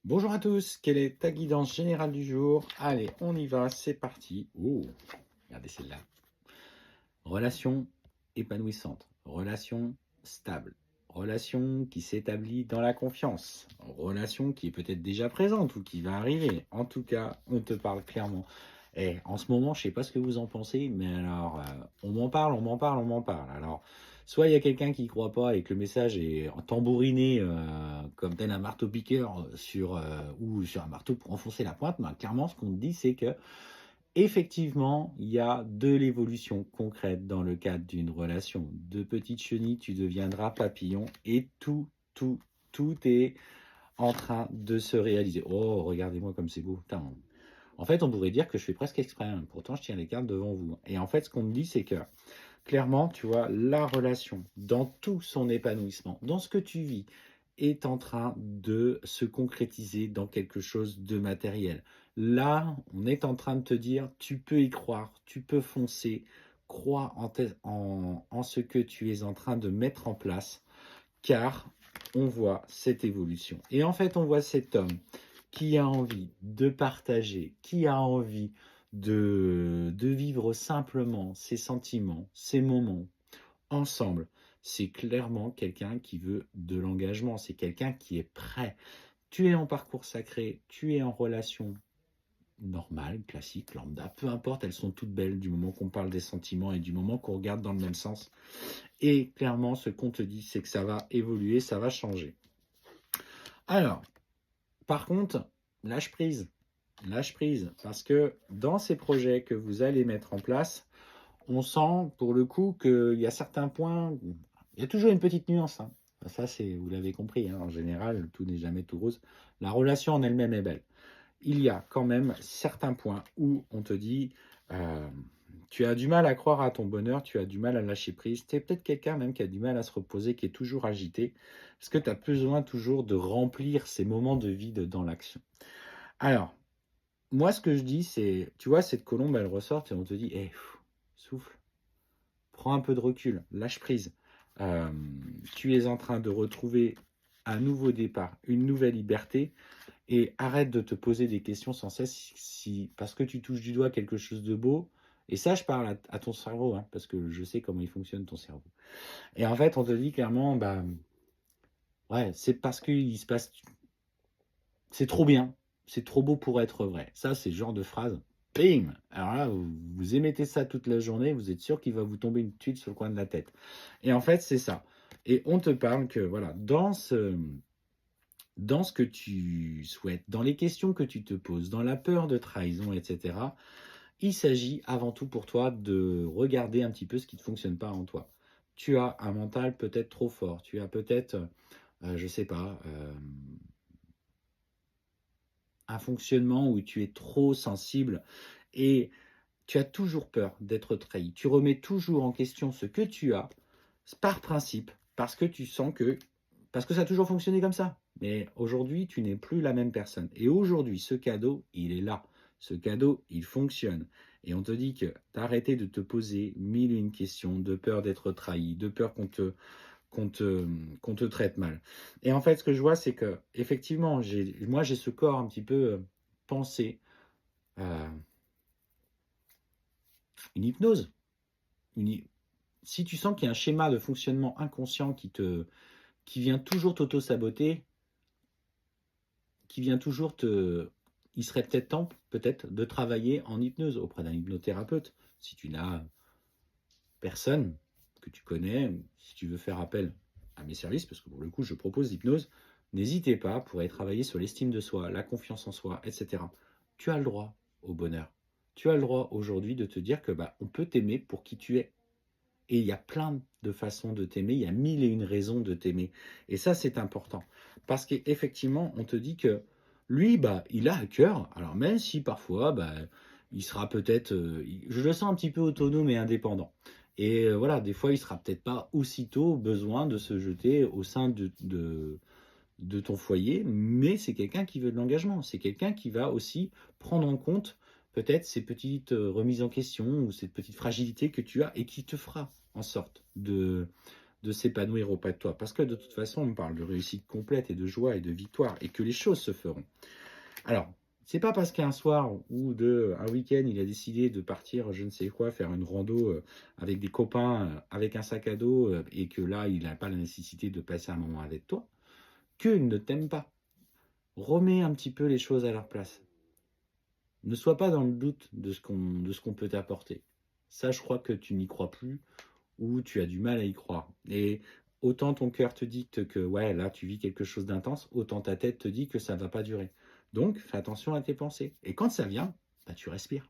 Bonjour à tous, quelle est ta guidance générale du jour? Allez, on y va, c'est parti. Oh, regardez celle-là. Relation épanouissante, relation stable, relation qui s'établit dans la confiance, relation qui est peut-être déjà présente ou qui va arriver. En tout cas, on te parle clairement. Et en ce moment, je sais pas ce que vous en pensez, mais alors, on m'en parle, on m'en parle, on m'en parle. Alors, soit il y a quelqu'un qui ne croit pas et que le message est tambouriné comme tel un marteau-piqueur ou sur un marteau pour enfoncer la pointe, mais clairement, ce qu'on te dit, c'est que effectivement, il y a de l'évolution concrète dans le cadre d'une relation. De petite chenille, tu deviendras papillon et tout est en train de se réaliser. Oh, regardez-moi comme c'est beau. Putain. En fait, on pourrait dire que je fais presque exprès, hein. Pourtant je tiens les cartes devant vous. Et en fait, ce qu'on me dit, c'est que clairement, tu vois, la relation, dans tout son épanouissement, dans ce que tu vis, est en train de se concrétiser dans quelque chose de matériel. Là, on est en train de te dire, tu peux y croire, tu peux foncer, crois en ce que tu es en train de mettre en place, car on voit cette évolution. Et en fait, on voit cet homme qui a envie de partager, qui a envie de vivre simplement ses sentiments, ses moments ensemble. C'est clairement quelqu'un qui veut de l'engagement, c'est quelqu'un qui est prêt. Tu es en parcours sacré, tu es en relation normale, classique, lambda, peu importe, elles sont toutes belles du moment qu'on parle des sentiments et du moment qu'on regarde dans le même sens. Et clairement, ce qu'on te dit, c'est que ça va évoluer, ça va changer. Alors, par contre, lâche prise. Lâche prise, parce que dans ces projets que vous allez mettre en place, on sent pour le coup qu'il y a certains points, il y a toujours une petite nuance, hein. Ça, c'est, vous l'avez compris, hein, en général, tout n'est jamais tout rose. La relation en elle-même est belle. Il y a quand même certains points où on te dit, euh, tu as du mal à croire à ton bonheur, tu as du mal à lâcher prise. Tu es peut-être quelqu'un même qui a du mal à se reposer, qui est toujours agité, parce que tu as besoin toujours de remplir ces moments de vide dans l'action. Alors, moi, ce que je dis, c'est, tu vois, cette colombe, elle ressort et on te dit, hey, souffle, prends un peu de recul, lâche prise. Euh, Tu es en train de retrouver un nouveau départ, une nouvelle liberté, et arrête de te poser des questions sans cesse parce que tu touches du doigt quelque chose de beau. Et ça, je parle à ton cerveau, hein, parce que je sais comment il fonctionne ton cerveau. Et en fait, on te dit clairement, bah, ouais, c'est parce qu'il se passe, c'est trop bien, c'est trop beau pour être vrai. Ça, c'est le genre de phrase. Bim! Alors là, vous émettez ça toute la journée, vous êtes sûr qu'il va vous tomber une tuile sur le coin de la tête. Et en fait, c'est ça. Et on te parle que, voilà, dans ce que tu souhaites, dans les questions que tu te poses, dans la peur de trahison, etc., il s'agit avant tout pour toi de regarder un petit peu ce qui ne fonctionne pas en toi. Tu as un mental peut-être trop fort, tu as peut-être, je ne sais pas, un fonctionnement où tu es trop sensible et tu as toujours peur d'être trahi. Tu remets toujours en question ce que tu as par principe, parce que tu sens que, parce que ça a toujours fonctionné comme ça. Mais aujourd'hui, tu n'es plus la même personne. Et aujourd'hui, ce cadeau, il est là. Ce cadeau, il fonctionne. Et on te dit que d'arrêter de te poser mille et une questions, de peur d'être trahi, de peur qu'on te traite mal. Et en fait, ce que je vois, c'est que effectivement, moi, j'ai ce corps un petit peu pensé, euh, une hypnose. Une, Si tu sens qu'il y a un schéma de fonctionnement inconscient qui vient toujours t'auto-saboter, qui vient toujours te... Il serait peut-être temps, peut-être, de travailler en hypnose auprès d'un hypnothérapeute. Si tu n'as personne que tu connais, si tu veux faire appel à mes services, parce que pour le coup, je propose l'hypnose, n'hésitez pas pour aller travailler sur l'estime de soi, la confiance en soi, etc. Tu as le droit au bonheur. Tu as le droit aujourd'hui de te dire que bah, on peut t'aimer pour qui tu es. Et il y a plein de façons de t'aimer, il y a mille et une raisons de t'aimer. Et ça, c'est important. Parce qu'effectivement, on te dit que lui, bah, il a à cœur, alors même si parfois, bah, il sera peut-être, je le sens un petit peu autonome et indépendant. Et voilà, des fois, il sera peut-être pas aussitôt besoin de se jeter au sein de ton foyer, mais c'est quelqu'un qui veut de l'engagement. C'est quelqu'un qui va aussi prendre en compte peut-être ces petites remises en question ou cette petite fragilité que tu as et qui te fera en sorte de s'épanouir auprès de toi. Parce que de toute façon, on parle de réussite complète et de joie et de victoire et que les choses se feront. Alors, c'est pas parce qu'un soir ou un week-end, il a décidé de partir, je ne sais quoi, faire une rando avec des copains, avec un sac à dos, et que là, il n'a pas la nécessité de passer un moment avec toi, qu'il ne t'aime pas. Remets un petit peu les choses à leur place. Ne sois pas dans le doute de ce qu'on peut t'apporter. Ça, je crois que tu n'y crois plus ou tu as du mal à y croire. Et autant ton cœur te dicte que ouais, là, tu vis quelque chose d'intense, autant ta tête te dit que ça ne va pas durer. Donc, fais attention à tes pensées. Et quand ça vient, bah, tu respires.